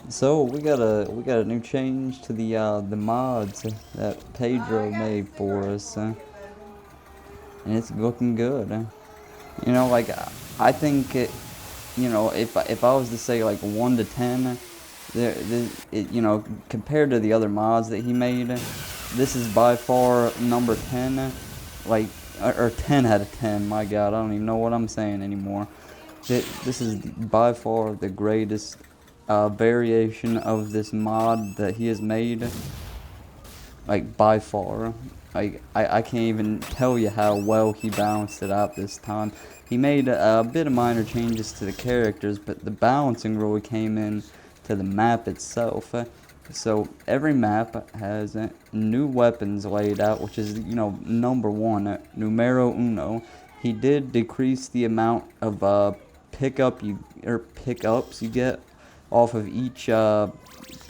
So we got a new change to the mods that Pedro made for us, and it's looking good. You know, like I think it. You know, if I was to say like 1 to 10, compared to the other mods that he made, this is by far number 10. Like, or 10 out of 10. My God, I don't even know what I'm saying anymore. This is by far the greatest variation of this mod that he has made. Like, by far. Like, I can't even tell you how well he balanced it out this time. He made a bit of minor changes to the characters, but the balancing really came in to the map itself. So every map has new weapons laid out, which is, number one, numero uno. He did decrease the amount of pickups you get off of each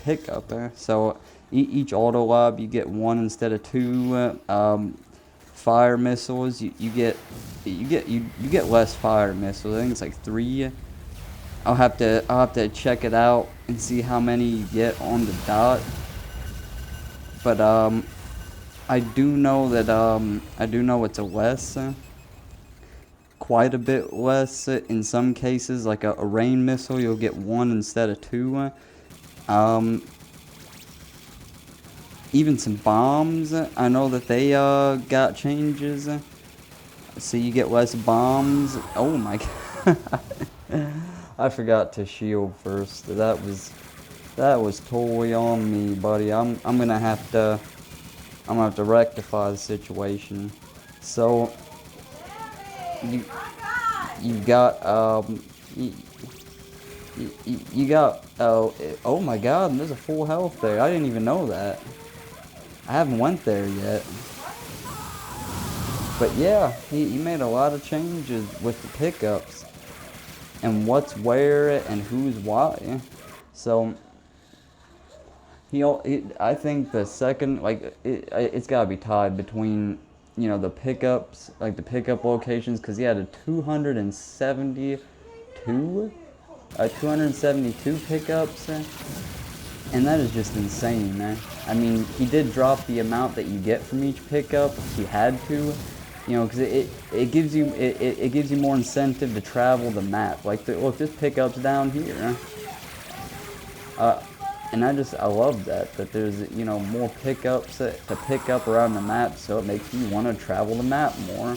pickup. So each auto lob you get one instead of two. Fire missiles you get less fire missiles. I think it's like three. I'll have to check it out and see how many you get on the dot. But I do know that it's a less, quite a bit less in some cases. Like a rain missile, you'll get one instead of two. Um, Even some bombs, I know that they got changes. So you get less bombs. Oh my god. I forgot to shield first. That was totally on me, buddy. I'm gonna have to rectify the situation. So you you got you got oh my god, there's a full health there. I didn't even know that. I haven't went there yet. But yeah, he made a lot of changes with the pickups and what's where and who's why. So I think the second, like it's gotta be tied between the pickups, like the pickup locations, because he had a 272 pickups, and that is just insane, man. I mean, he did drop the amount that you get from each pickup. He had to, because it gives you more incentive to travel the map. Like, look, this pickup's down here. Uh, and I love that there's more pickups to pick up around the map, so it makes you want to travel the map more.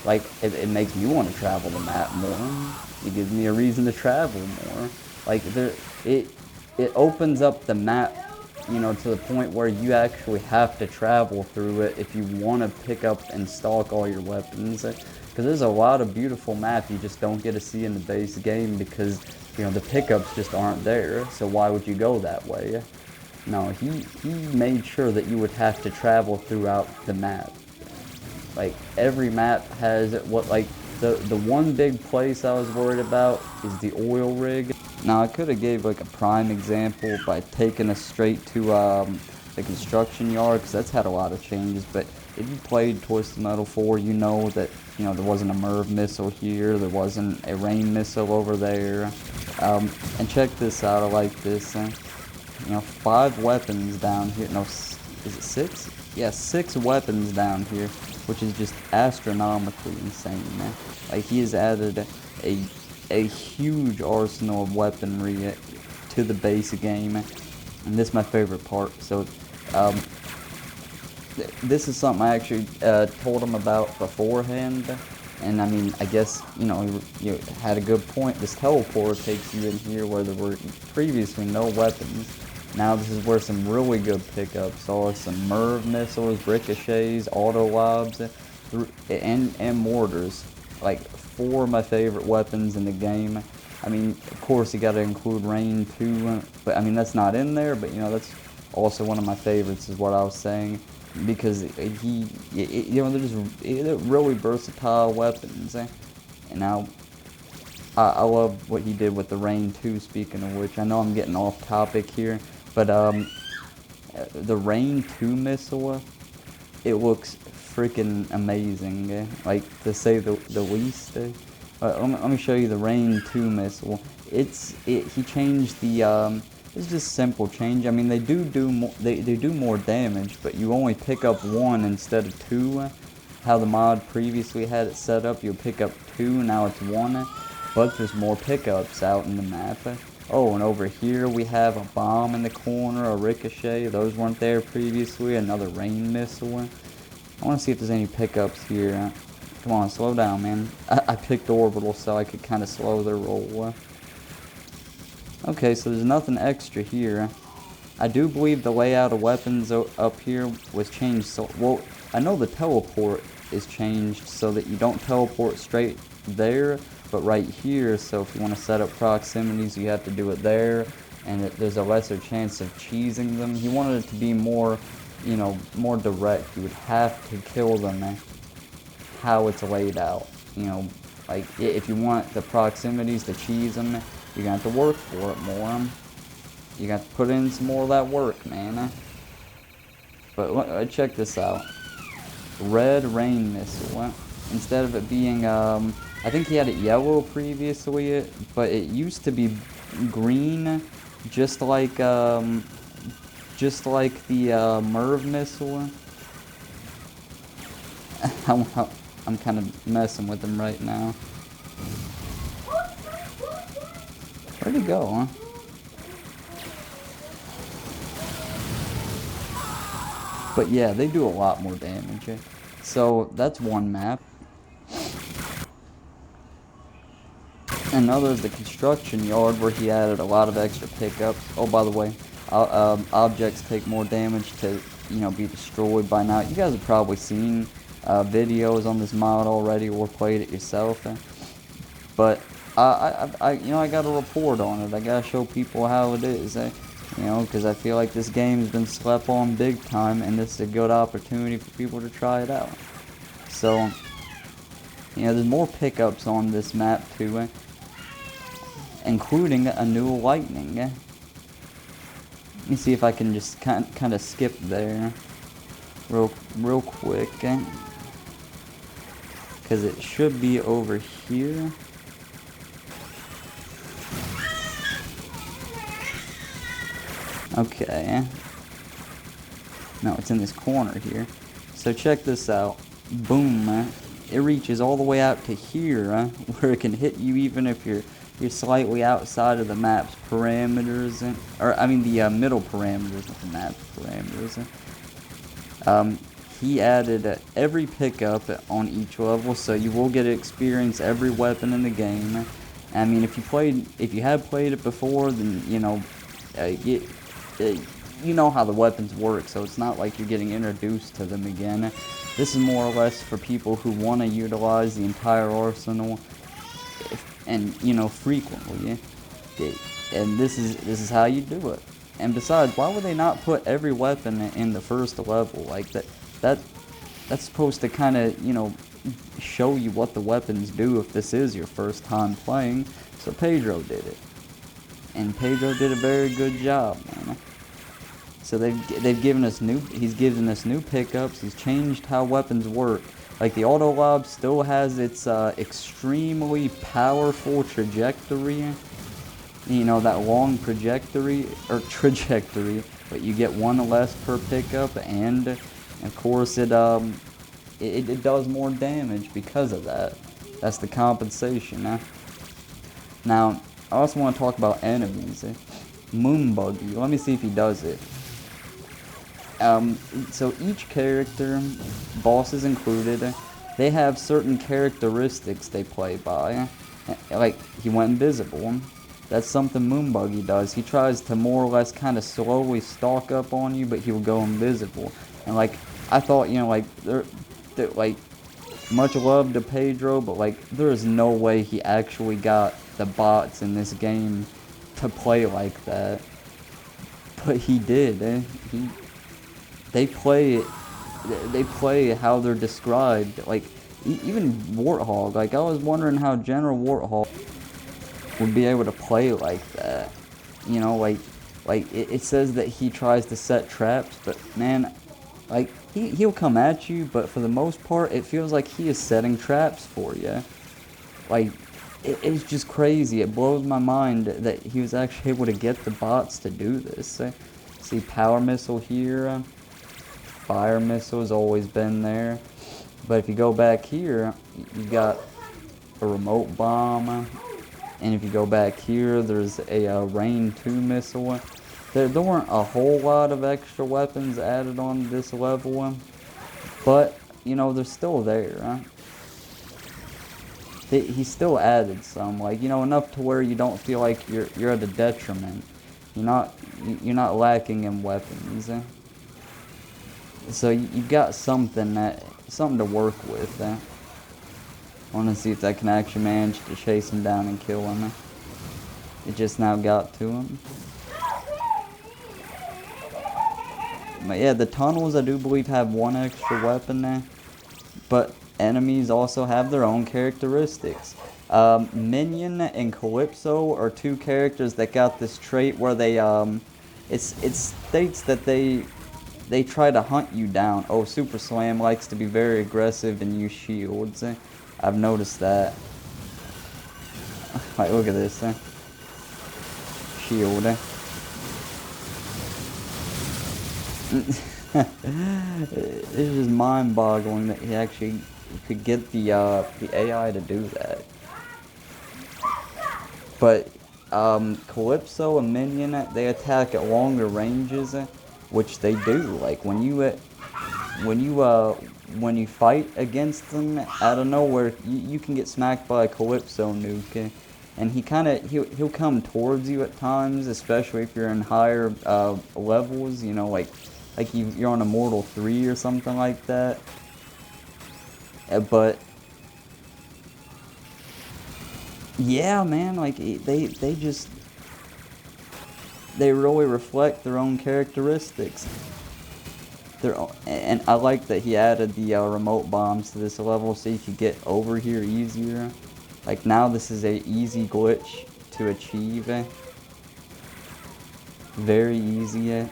Like it makes me want to travel the map more. It gives me a reason to travel more. Like it opens up the map, to the point where you actually have to travel through it if you want to pick up and stock all your weapons. Because there's a lot of beautiful maps you just don't get to see in the base game because the pickups just aren't there. So why would you go that way? No, he made sure that you would have to travel throughout the map. Like every map has what, like the one big place I was worried about is the oil rig. Now I could have gave like a prime example by taking us straight to the construction yard, because that's had a lot of changes. But if you played Twisted Metal 4, you know that there wasn't a Merv missile here, there wasn't a rain missile over there. And check this out, I like this. 5 weapons down here. No, is it 6? Yeah, 6 weapons down here, which is just astronomically insane, man. Like, he has added a huge arsenal of weaponry to the base game, and this is my favorite part. So, this is something I actually told him about beforehand, and I mean, I guess, you had a good point. This teleport takes you in here where there were previously no weapons. Now this is where some really good pickups are. Some Merv missiles, ricochets, auto lobs, and mortars. Like 4 of my favorite weapons in the game. I mean, of course you gotta include rain too, but I mean that's not in there, but that's also one of my favorites, is what I was saying. Because they're really versatile weapons. And now I love what he did with the rain too. Speaking of which, I know I'm getting off topic here, but the rain 2 missile, it looks freaking amazing. Like, to say the least. Let me show you the rain 2 missile. he changed the it's just simple change. I mean, they do more damage, but you only pick up one instead of two. How the mod previously had it set up, you'll pick up two, now it's one. But there's more pickups out in the map. Oh, and over here we have a bomb in the corner, a ricochet. Those weren't there previously. Another rain missile. I want to see if there's any pickups here. Come on, slow down, man. I picked orbital so I could kind of slow their roll. Okay, so there's nothing extra here. I do believe the layout of weapons up here was changed. So, well, I know the teleport is changed so that you don't teleport straight there, but right here. So if you want to set up proximities, you have to do it there, and there's a lesser chance of cheesing them. He wanted it to be more, you know, more direct. You would have to kill them how it's laid out. You know, like if you want the proximities to cheese them, you're gonna have to work for it more. You got to put in some more of that work, man. But check this out. Red rain missile. Instead of it being, I think he had it yellow previously, but it used to be green, just like the Merv missile. I'm kind of messing with him right now. Where'd he go, huh? But yeah, they do a lot more damage. So that's one map. Another is the construction yard, where he added a lot of extra pickups. Oh, by the way, objects take more damage to, you know, be destroyed by now. You guys have probably seen videos on this mod already or played it yourself. But I got a report on it. I gotta show people how it is. You know, because I feel like this game has been slept on big time, and this is a good opportunity for people to try it out. So, you know, there's more pickups on this map too, including a new lightning. Let me see if I can just kind of skip there real quick, because it should be over here. Okay. No, it's in this corner here. So check this out. Boom. It reaches all the way out to here, where it can hit you even if you're slightly outside of the map's parameters, or I mean the middle parameters of the map parameters. He added every pickup on each level, so you will get to experience every weapon in the game. I mean, if you had played it before, then you know, you know how the weapons work, so it's not like you're getting introduced to them again. This is more or less for people who want to utilize the entire arsenal, and you know, frequently. And this is how you do it. And besides, why would they not put every weapon in the first level? Like that's supposed to kind of, you know, show you what the weapons do if this is your first time playing. So Pedro did it. And Pedro did a very good job, man. So he's given us new pickups. He's changed how weapons work. Like the auto lob still has its extremely powerful trajectory. You know, that long trajectory, but you get one less per pickup, and of course it does more damage because of that. That's the compensation. Now, I also want to talk about enemies. Moonbuggy. Let me see if he does it. So each character, bosses included, they have certain characteristics they play by. Like, he went invisible. That's something Moonbuggy does. He tries to more or less kind of slowly stalk up on you, but he will go invisible. And like, I thought, you know, like, like, much love to Pedro, but like, there is no way he actually got the bots in this game to play like that. But he did. They play how they're described. Like, even Warthog. Like, I was wondering how General Warthog would be able to play like that. You know, like it says that he tries to set traps, but man, like, he'll come at you, but for the most part, it feels like he is setting traps for you. Like, it's just crazy. It blows my mind that he was actually able to get the bots to do this. See, power missile here. Fire missile has always been there. But if you go back here, you got a remote bomb. And if you go back here, there's a Rain 2 missile. There weren't a whole lot of extra weapons added on this level. But, you know, they're still there. He still added some, like, you know, enough to where you don't feel like you're at a detriment. You're not lacking in weapons. So you've got something to work with. I want to see if I can actually manage to chase him down and kill him. It just now got to him. But yeah, the tunnels I do believe have one extra weapon there, but enemies also have their own characteristics. Minion and Calypso are two characters that got this trait where they it states that they try to hunt you down. Oh, Super Slam likes to be very aggressive and use shields. I've noticed that. Like, look at this. Shield. It's just mind-boggling that he actually could get the AI to do that. But Calypso and Minion, they attack at longer ranges, which they do. Like when you fight against them out of nowhere, you can get smacked by a Calypso nuke, and he'll come towards you at times, especially if you're in higher levels. You know, like you're on Immortal 3 or something like that. But yeah, man, like they really reflect their own characteristics. And I like that he added the remote bombs to this level so you could get over here easier. Like now this is a easy glitch to achieve. Very easy. You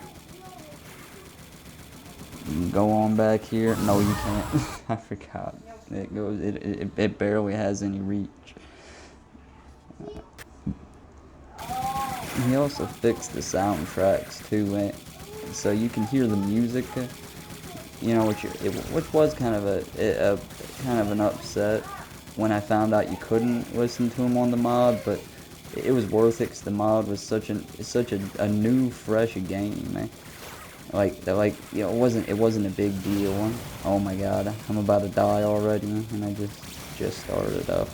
can go on back here. No, you can't. I forgot. It barely has any reach. He also fixed the soundtracks too, so you can hear the music. You know, which was kind of an upset when I found out you couldn't listen to him on the mod, but it was worth it because the mod was such a new, fresh game. Like you know, it wasn't a big deal. Oh my god, I'm about to die already, and I just started up.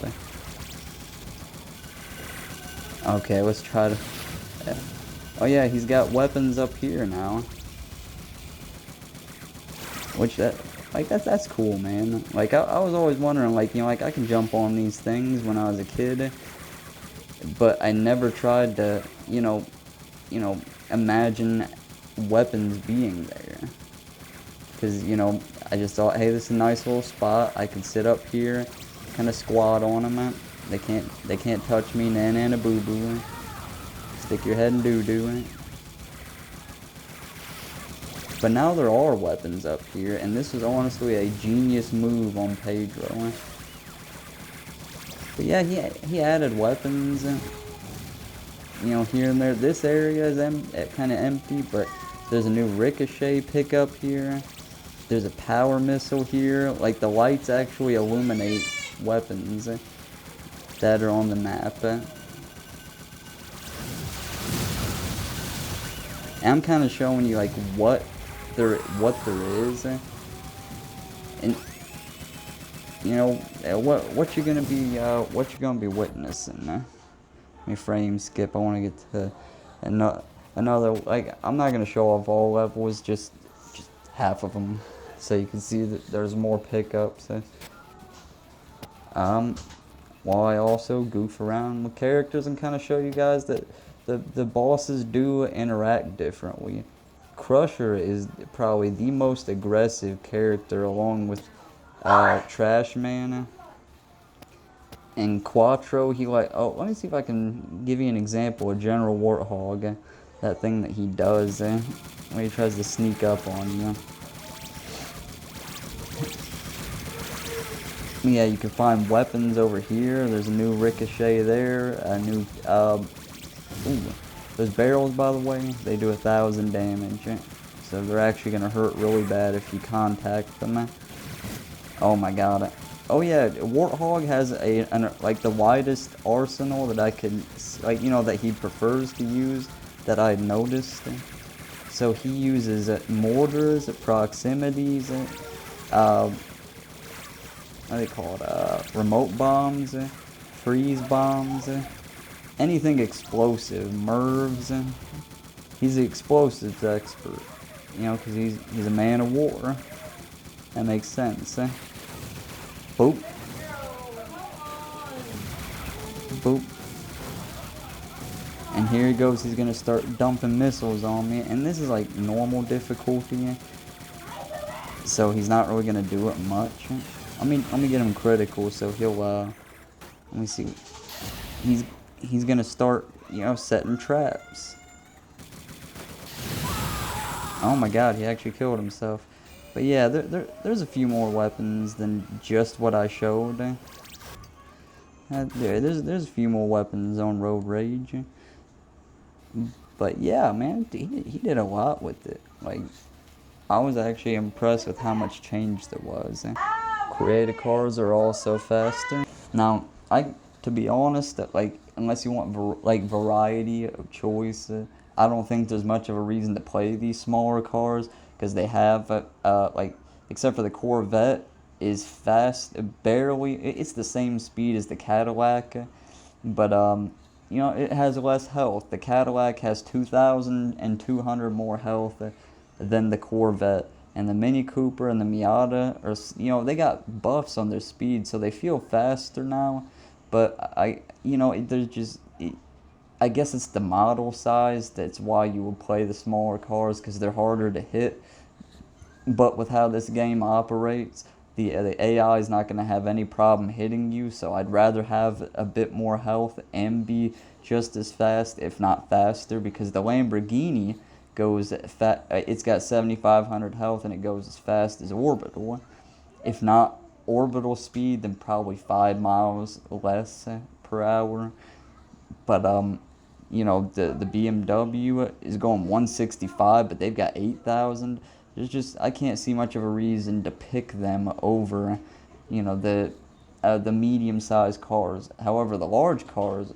Okay, let's try to. Oh yeah, he's got weapons up here now. Which that's cool, man. Like I was always wondering, like, you know, like I can jump on these things when I was a kid, but I never tried to, you know, imagine weapons being there. Because, you know, I just thought, hey, this is a nice little spot. I can sit up here, kind of squat on them. They can't touch me, nana boo boo. Stick your head in doo doo. But now there are weapons up here, and this is honestly a genius move on Pedro. But yeah, he added weapons, you know, here and there. This area is kind of empty, but there's a new ricochet pickup here. There's a power missile here. Like, the lights actually illuminate weapons that are on the map. And I'm kind of showing you, like, what there is, and you know what you're gonna be witnessing. Let me frame skip. I want to get to another. Like, I'm not gonna show off all levels, just half of them, so you can see that there's more pickups. While I also goof around with characters and kind of show you guys that the bosses do interact differently. Crusher is probably the most aggressive character, along with Trash Man. And Quattro, let me see if I can give you an example of General Warthog, that thing that he does, when he tries to sneak up on you. Yeah, you can find weapons over here. There's a new ricochet there. A new, ooh, those barrels, by the way, they do 1,000 damage. So they're actually gonna hurt really bad if you contact them. Oh my god. Oh yeah, Warthog has like the widest arsenal that I could, like, you know, that he prefers to use, that I noticed. So he uses mortars, proximities, what do they call it? Remote bombs, freeze bombs, anything explosive, MIRVs. He's the explosives expert, you know, because he's a man of war. That makes sense. Boop. Boop. And here he goes, he's gonna start dumping missiles on me. And this is like normal difficulty, so he's not really gonna do it much. Let me get him critical, so he'll, let me see. He's gonna start, you know, setting traps. Oh my god, he actually killed himself. But yeah, there's a few more weapons than just what I showed. There's a few more weapons on Road Rage. But yeah, man, he did a lot with it. Like, I was actually impressed with how much change there was. Creative cars are also faster. Now, to be honest, like, unless you want variety of choice, I don't think there's much of a reason to play these smaller cars, because they have like, except for the Corvette is fast, barely. It's the same speed as the Cadillac, but you know, it has less health. The Cadillac has 2,200 more health than the Corvette. And the Mini Cooper and the Miata are, you know, they got buffs on their speed, so they feel faster now. But you know, there's just, I guess it's the model size that's why you would play the smaller cars, because they're harder to hit. But with how this game operates, the AI is not going to have any problem hitting you, so I'd rather have a bit more health and be just as fast, if not faster, because the Lamborghini goes it's got 7,500 health and it goes as fast as Orbital. If not Orbital speed, then probably 5 miles less per hour. But you know, the BMW is going 165, but they've got 8,000. There's just, I can't see much of a reason to pick them over, you know, the medium-sized cars. However, the large cars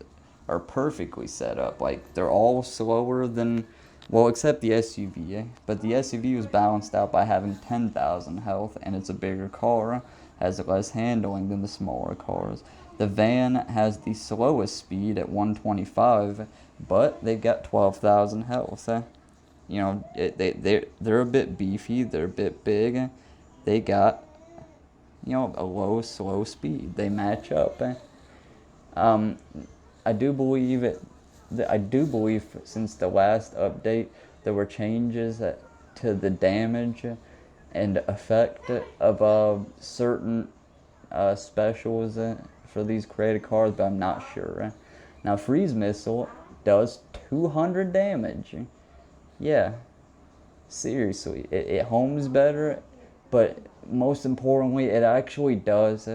are perfectly set up. Like, they're all slower than, well, except the SUV, but the SUV was balanced out by having 10,000 health, and it's a bigger car, has less handling than the smaller cars. The van has the slowest speed at 125, but they've got 12,000 health. You know, they're a bit beefy, they're a bit big. They got, you know, a low, slow speed. They match up. I do believe since the last update, there were changes to the damage and effect of certain specials for these created cards, but I'm not sure. Now, Freeze Missile does 200 damage. Yeah, seriously, it homes better, but most importantly, it actually does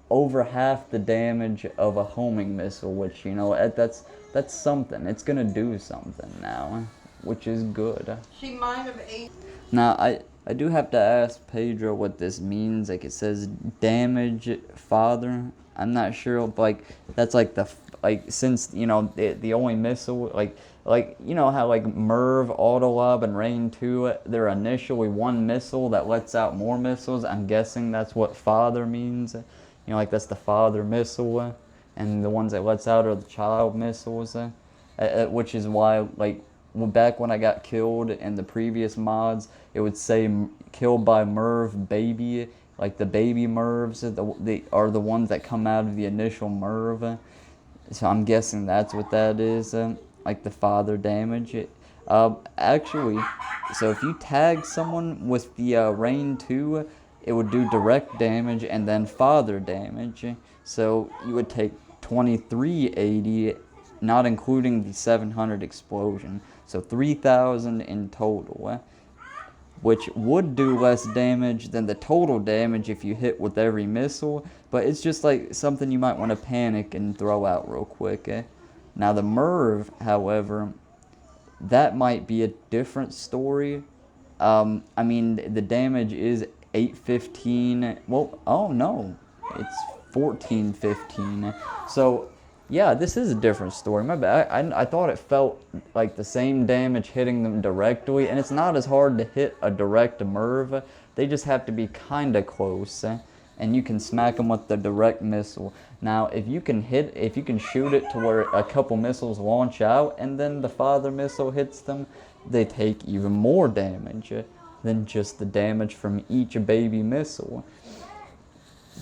over half the damage of a homing missile, which, you know, that's something. It's gonna do something now, which is good. She might have ate. Now, I do have to ask Pedro what this means. Like, it says damage father. I'm not sure, but like, that's like since, you know, the only missile, like, you know how like Merv, Autolob, and Rain 2, they're initially one missile that lets out more missiles. I'm guessing that's what father means. You know, like, that's the father missile, and the ones that lets out are the child missiles, which is why, like, back when I got killed in the previous mods, it would say killed by Merv baby. Like, the baby Mervs they are the ones that come out of the initial Merv. So I'm guessing that's what that is, like the father damage. Actually, so if you tag someone with the Rain 2, it would do direct damage and then father damage. So you would take 2380, not including the 700 explosion. So 3,000 in total. which would do less damage than the total damage if you hit with every missile, but it's just like something you might want to panic and throw out real quick. Now the Merv, however, that might be a different story. I mean, the damage is 815. Well, oh no, it's 1415. So, yeah, this is a different story. My bad. I thought it felt like the same damage hitting them directly, and it's not as hard to hit a direct Merv. They just have to be kind of close, and you can smack them with the direct missile. Now, if you can shoot it to where a couple missiles launch out, and then the father missile hits them, they take even more damage than just the damage from each baby missile.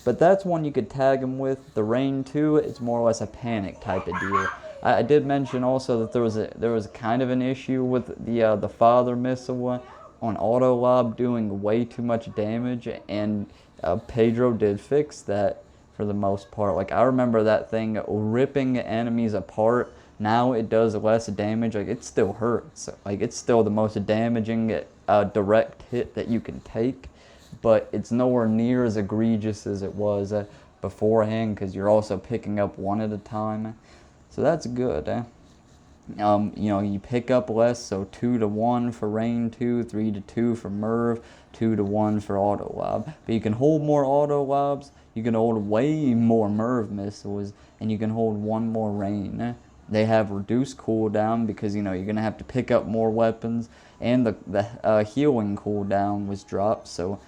But that's one you could tag them with. The Rain 2, it's more or less a panic type of deal. I did mention also that there was kind of an issue with the father missile on auto lob doing way too much damage, and Pedro did fix that for the most part. Like, I remember that thing ripping enemies apart. Now it does less damage. Like, it still hurts. Like, it's still the most damaging direct hit that you can take, but it's nowhere near as egregious as it was beforehand, because you're also picking up one at a time. So that's good. You pick up less, so 2-to-1 for Rain 2, 3-to-2 for Merv, 2-to-1 for auto lob. But you can hold more auto lobs, you can hold way more Merv missiles, and you can hold one more Rain. They have reduced cooldown because you're gonna have to pick up more weapons, and the healing cooldown was dropped, so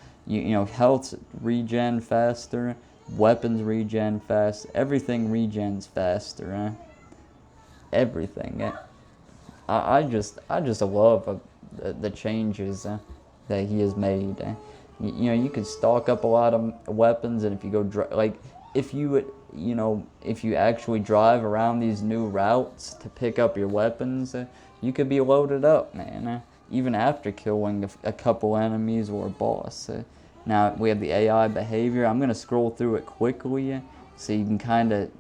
health regen faster, weapons regen fast, everything regens faster. Everything. I just love the changes that he has made. You can stock up a lot of weapons, and if you go if you actually drive around these new routes to pick up your weapons, you could be loaded up, man. Even after killing a couple enemies or a boss. Now we have the AI behavior. I'm gonna scroll through it quickly so you can kind of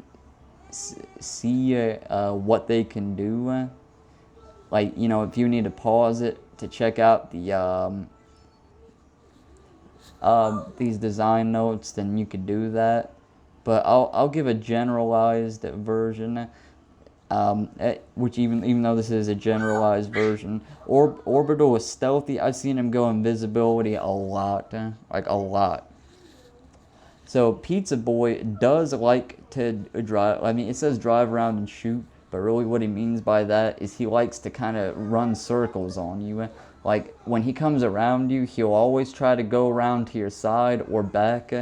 see what they can do. If you need to pause it to check out these design notes, then you could do that. But I'll give a generalized version, which even though this is a generalized version, Orbital is stealthy. I've seen him go invisibility a lot, like a lot. So Pizza Boy does like to drive. I mean, it says drive around and shoot, but really what he means by that is he likes to kind of run circles on you. Like, when he comes around you, he'll always try to go around to your side or back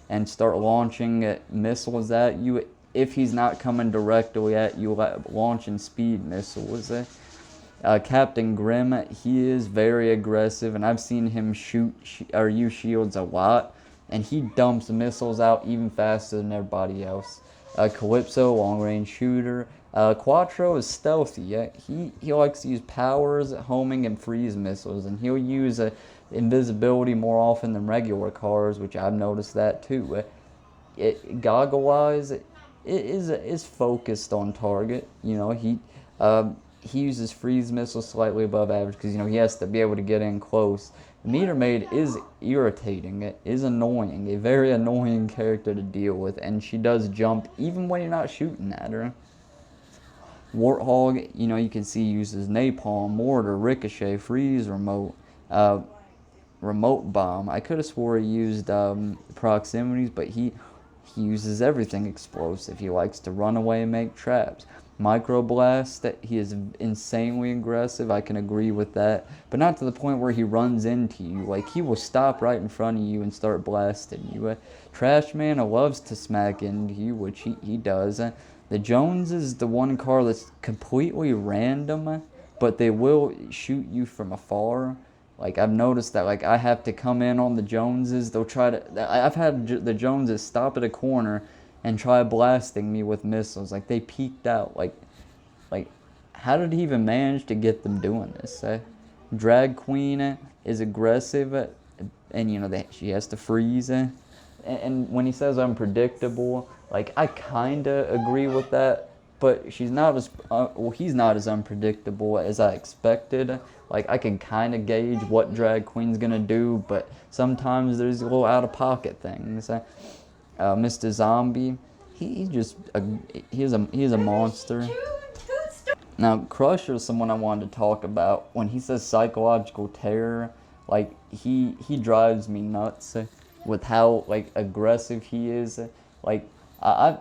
and start launching missiles at you. If he's not coming directly at you, launching speed missiles. Captain Grimm, he is very aggressive, and I've seen him use shields a lot, and he dumps missiles out even faster than everybody else. Calypso, long-range shooter. Quattro is stealthy. He likes to use powers, homing, and freeze missiles, and he'll use invisibility more often than regular cars, which I've noticed that too. Goggle-wise, it is focused on target. He uses freeze missiles slightly above average because he has to be able to get in close. Meter Maid is irritating. It is annoying. A very annoying character to deal with, and she does jump even when you're not shooting at her. Warthog, you can see uses napalm, mortar, ricochet, freeze, remote bomb. I could have swore he used proximities, but he uses everything explosive. He likes to run away and make traps. Microblast, he is insanely aggressive. I can agree with that, but not to the point where he runs into you. Like, he will stop right in front of you and start blasting you. Trashman loves to smack into you, which he does. The Jones is the one car that's completely random, but they will shoot you from afar. Like, I've noticed that, like, I have to come in on the Joneses. They'll try to... I've had the Joneses stop at a corner and try blasting me with missiles. Like, they peeked out. Like, how did he even manage to get them doing this? Drag Queen is aggressive, and, she has to freeze. And when he says unpredictable, like, I kind of agree with that. but she's not as well. He's not as unpredictable as I expected. Like I can kind of gauge what drag queen's gonna do, but sometimes there's little out of pocket things. Mr. Zombie, he's just he's a monster. Now Crusher is someone I wanted to talk about. When he says psychological terror, like he drives me nuts with how like aggressive he is. Like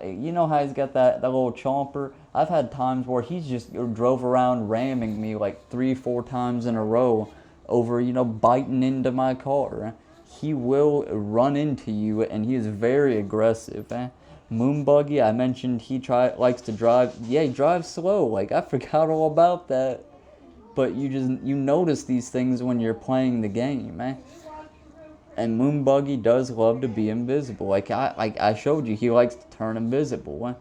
you know how he's got that little chomper. I've had times where he's just drove around ramming me like 3-4 times in a row over, you know, biting into my car. He will run into you, and he is very aggressive. Moonbuggy, I mentioned he likes to drive. Yeah, he drives slow. Like I forgot all about that. But you notice these things when you're playing the game, And Moonbuggy does love to be invisible. Like I showed you, he likes to turn invisible.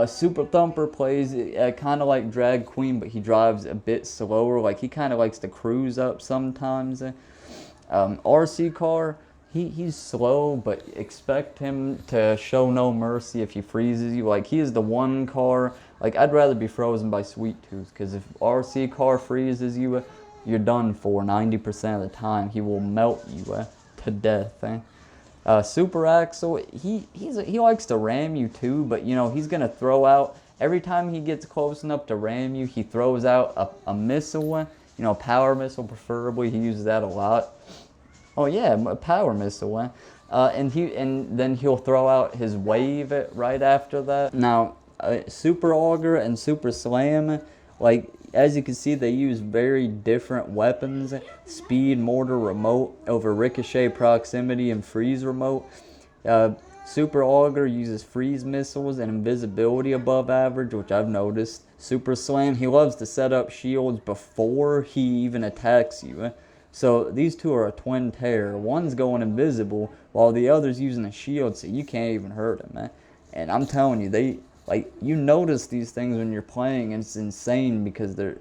Super Thumper plays kind of like Drag Queen, but he drives a bit slower. Like he kind of likes to cruise up sometimes. RC Car, he's slow, but expect him to show no mercy if he freezes you. Like he is the one car. Like I'd rather be frozen by Sweet Tooth, because if RC Car freezes you, you're done for 90% of the time. He will melt you to death. Super Axel, he likes to ram you too, but you know he's gonna throw out every time he gets close enough to ram you. He throws out a missile, you know, a power missile preferably. He uses that a lot. Oh yeah, a power missile. And then he'll throw out his wave right after that. Now, Super Auger and Super Slam, like as you can see, they use very different weapons. Speed, mortar, remote over ricochet, proximity, and freeze remote. Super Auger uses freeze missiles and invisibility above average, which I've noticed. Super Slam, he loves to set up shields before he even attacks you. So these two are a twin terror. One's going invisible while the other's using a shield, so you can't even hurt him, And I'm telling you, you notice these things when you're playing, and it's insane because they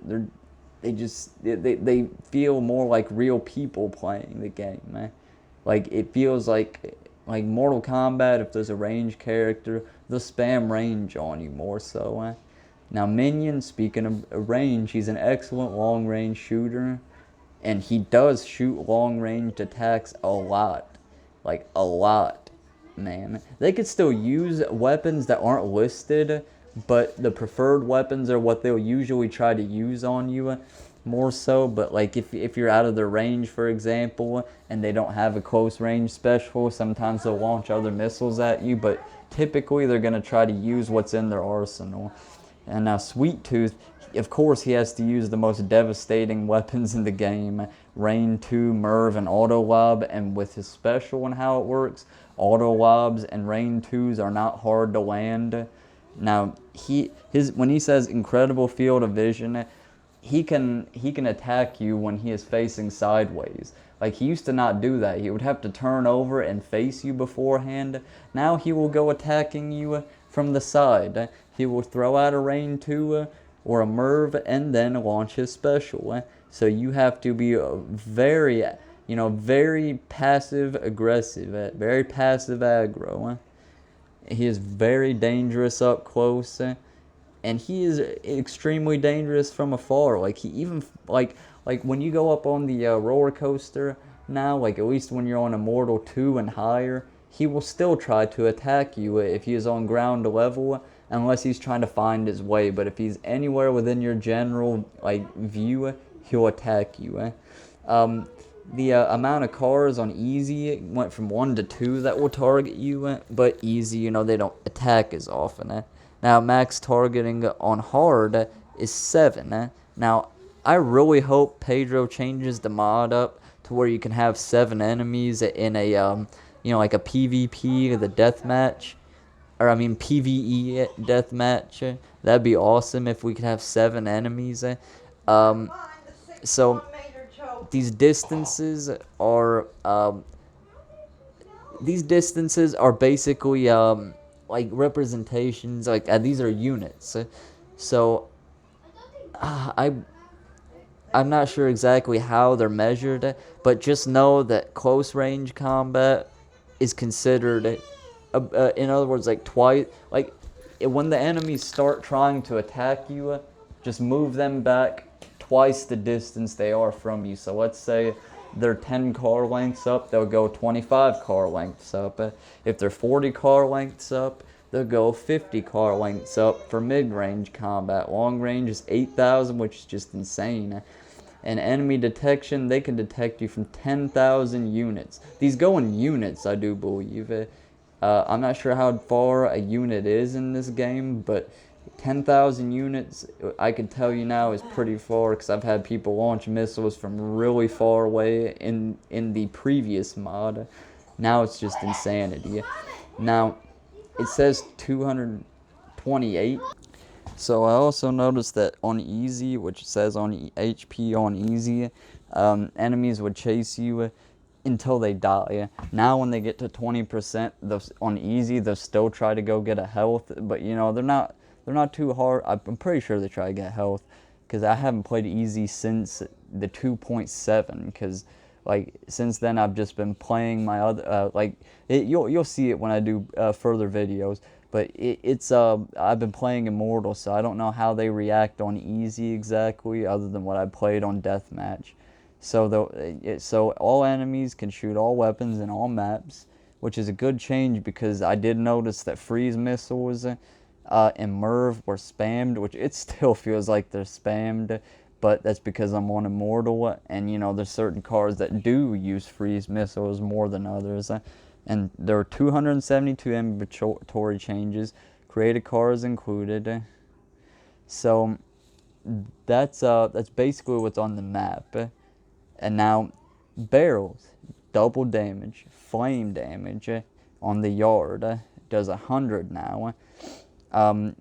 feel more like real people playing the game, Like it feels like Mortal Kombat. If there's a range character, they'll spam range on you more so. Now Minion, speaking of range, he's an excellent long range shooter, and he does shoot long range attacks a lot, like a lot. Man, they could still use weapons that aren't listed, but the preferred weapons are what they'll usually try to use on you more so. But like if you're out of their range, for example, and they don't have a close range special, sometimes they'll launch other missiles at you, but typically they're going to try to use what's in their arsenal. And now Sweet Tooth, of course he has to use the most devastating weapons in the game, Rain 2, Merv, and Auto Lob. And with his special and how it works, Auto Lobs and Rain 2s are not hard to land. Now when he says incredible field of vision, he can attack you when he is facing sideways. Like he used to not do that. He would have to turn over and face you beforehand. Now he will go attacking you from the side. He will throw out a Rain 2 or a Merv and then launch his special. So you have to be very passive aggressive, very passive aggro. He is very dangerous up close, and he is extremely dangerous from afar. Like he even like when you go up on the roller coaster now, like at least when you're on Immortal 2 and higher, he will still try to attack you if he is on ground level, unless he's trying to find his way. But if he's anywhere within your general view, he'll attack you. The amount of cars on easy went from 1 to 2 that will target you, but easy, they don't attack as often. Now max targeting on hard is 7. Now I really hope Pedro changes the mod up to where you can have 7 enemies in a like a PvP, the deathmatch. PvE deathmatch. That'd be awesome if we could have 7 enemies. So these distances are basically like representations. Like these are units. So I'm not sure exactly how they're measured, but just know that close range combat is considered. In other words, like twice, like when the enemies start trying to attack you, just move them back twice the distance they are from you. So let's say they're 10 car lengths up, they'll go 25 car lengths up. If they're 40 car lengths up, they'll go 50 car lengths up for mid-range combat. Long range is 8,000, which is just insane. And enemy detection, they can detect you from 10,000 units. These go in units, I do believe. I'm not sure how far a unit is in this game, but 10,000 units, I can tell you now, is pretty far, because I've had people launch missiles from really far away in the previous mod. Now it's just insanity. Now, it says 228. So I also noticed that on easy, which says on HP on easy, enemies would chase you until they die. Now when they get to 20% on easy, they'll still try to go get a health, but you know, they're not too hard. I'm pretty sure they try to get health, because I haven't played easy since the 2.7, because like since then I've just been playing my other you'll see it when I do further videos. But I've been playing Immortal, so I don't know how they react on easy exactly, other than what I played on Deathmatch. So all enemies can shoot all weapons in all maps, which is a good change, because I did notice that freeze missiles and Merv were spammed, which it still feels like they're spammed, but that's because I'm on Immortal, and you know, there's certain cars that do use freeze missiles more than others. And there are 272 inventory changes, created cars included. So that's basically what's on the map. And now barrels, double damage, flame damage on the yard, does 100 now.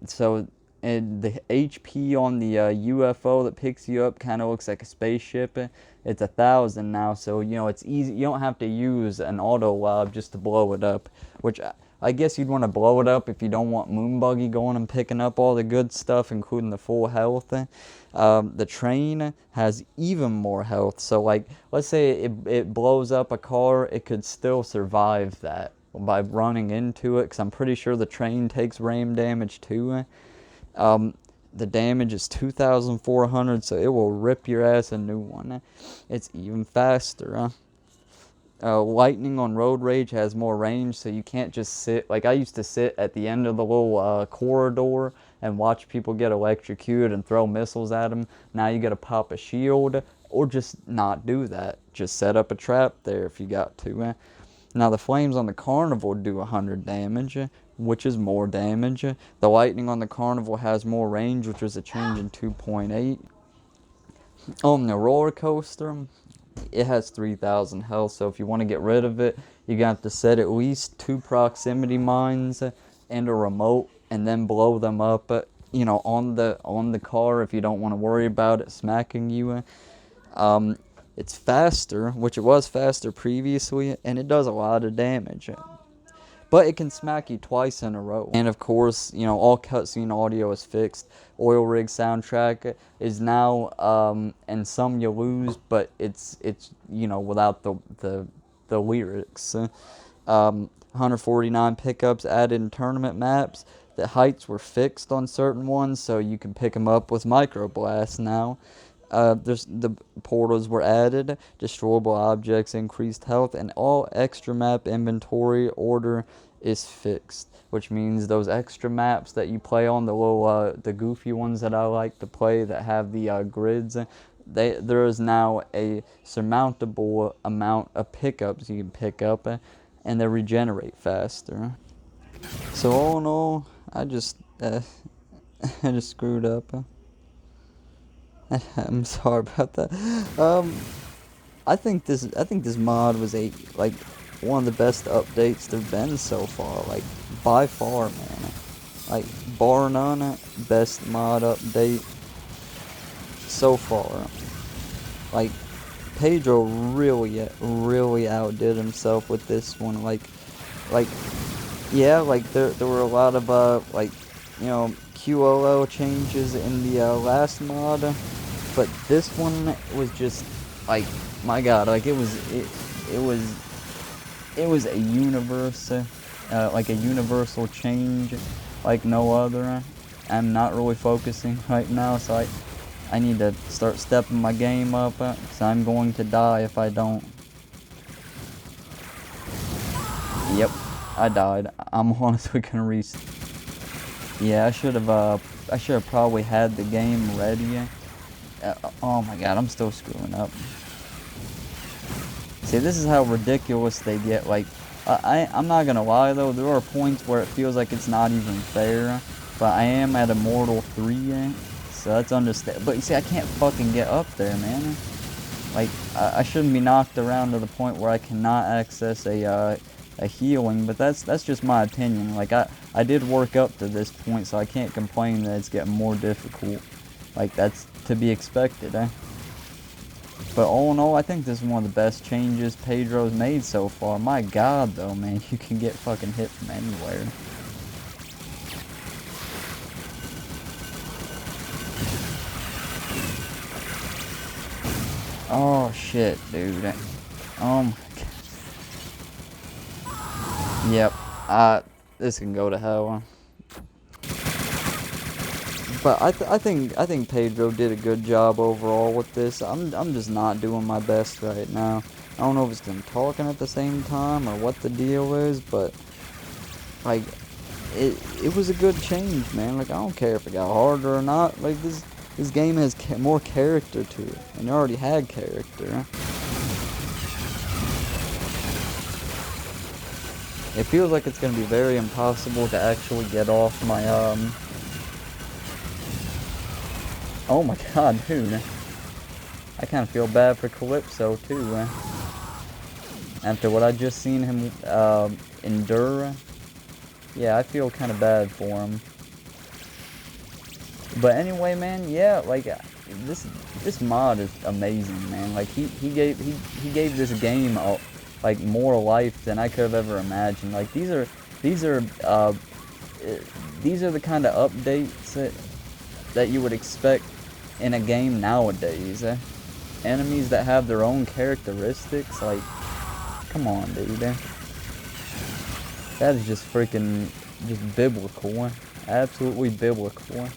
So and the HP on the UFO that picks you up kind of looks like a spaceship. It's 1,000 now, so you know, it's easy. You don't have to use an auto lob just to blow it up, which I guess you'd want to blow it up if you don't want Moonbuggy going and picking up all the good stuff, including the full health. The train has even more health, so like, let's say it blows up a car, it could still survive that by running into it, because I'm pretty sure the train takes ram damage too. The damage is 2,400, so it will rip your ass a new one. It's even faster. Lightning on Road Rage has more range, so you can't just sit. Like, I used to sit at the end of the little corridor and watch people get electrocuted and throw missiles at them. Now you gotta pop a shield, or just not do that. Just set up a trap there if you got to. Now the flames on the Carnival do 100 damage, which is more damage. The lightning on the Carnival has more range, which was a change in 2.8. On the roller coaster, it has 3,000 health, so if you want to get rid of it, you got to set at least 2 proximity mines and a remote, and then blow them up, you know, on the car if you don't want to worry about it smacking you. It's faster, which it was faster previously, and it does a lot of damage. But it can smack you twice in a row. And of course, you know, all cutscene audio is fixed. Oil Rig soundtrack is now, and some you lose, but it's you know, without the lyrics. 149 pickups added in tournament maps. The heights were fixed on certain ones, so you can pick them up with Microblast now. The portals were added, destroyable objects increased health, and all extra map inventory order is fixed, which means those extra maps that you play on, the little the goofy ones that I like to play that have the grids, there is now a surmountable amount of pickups you can pick up, and they regenerate faster. So all in all, I just screwed up. I'm sorry about that. I think this mod was one of the best updates there've been so far. Like, by far, man. Like, bar none, best mod update so far. Like, Pedro really outdid himself with this one. Yeah, there were a lot of you know, QOL changes in the last mod, but this one was just like, my god, like it was a universe, like a universal change like no other. I'm not really focusing right now, so I need to start stepping my game up, because I'm going to die if I don't. Yep, I died. I'm honestly gonna restart. Yeah, I should have probably had the game ready. Oh my god, I'm still screwing up. See, this is how ridiculous they get. Like, I'm not gonna lie though, there are points where it feels like it's not even fair. But I am at Immortal 3, so that's understandable. But you see, I can't fucking get up there, man. Like, I shouldn't be knocked around to the point where I cannot access a healing, but that's just my opinion. Like, I did work up to this point, so I can't complain that it's getting more difficult. Like, that's to be expected, eh? But all in all, I think this is one of the best changes Pedro's made so far. My god, though, man, you can get fucking hit from anywhere. Oh shit, dude. Oh my god. Yep. This can go to hell. But I think Pedro did a good job overall with this. I'm just not doing my best right now. I don't know if it's 'cause I'm talking at the same time or what the deal is, but like it was a good change, man. Like, I don't care if it got harder or not. Like, this game has more character to it, and it already had character. It feels like it's gonna be very impossible to actually get off my Oh my god, dude. I kind of feel bad for Calypso too. After what I just seen him endure. Yeah, I feel kind of bad for him. But anyway, man, yeah, like this mod is amazing, man. Like he gave this game like more life than I could have ever imagined. Like these are the kind of updates that you would expect in a game nowadays. Enemies that have their own characteristics, like, come on, dude. That is just freaking, just biblical. Absolutely biblical.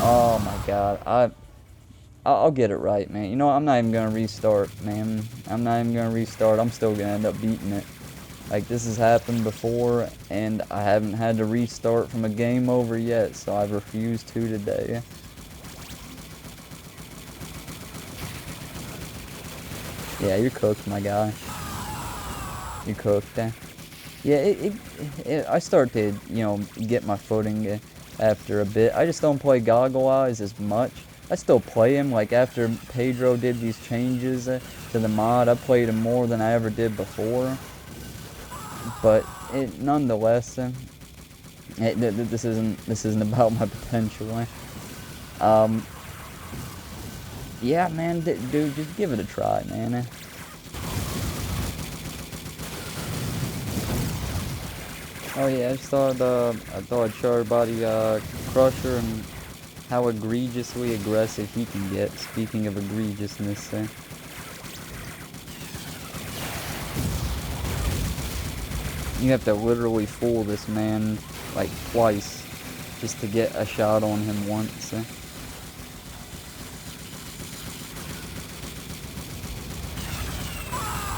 Oh my god, I'll get it right, man. You know, I'm not even gonna restart, man. I'm not even gonna restart. I'm still gonna end up beating it. Like, this has happened before, and I haven't had to restart from a game over yet, so I've refused to today. Yeah, you're cooked, my guy. You're cooked. Yeah, I start to, you know, get my footing after a bit. I just don't play Goggle Eyes as much. I still play him, like, after Pedro did these changes to the mod, I played him more than I ever did before. But nonetheless, this isn't about my potential. Yeah, man, dude, just give it a try, man. Oh yeah, I thought I'd show everybody Crusher and how egregiously aggressive he can get. Speaking of egregiousness. You have to literally fool this man, like, twice, just to get a shot on him once.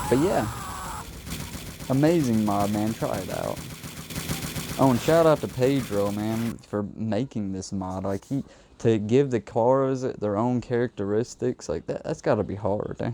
But yeah, amazing mod, man. Try it out. Oh, and shout out to Pedro, man, for making this mod. Like, to give the cars their own characteristics, like, that's gotta be hard.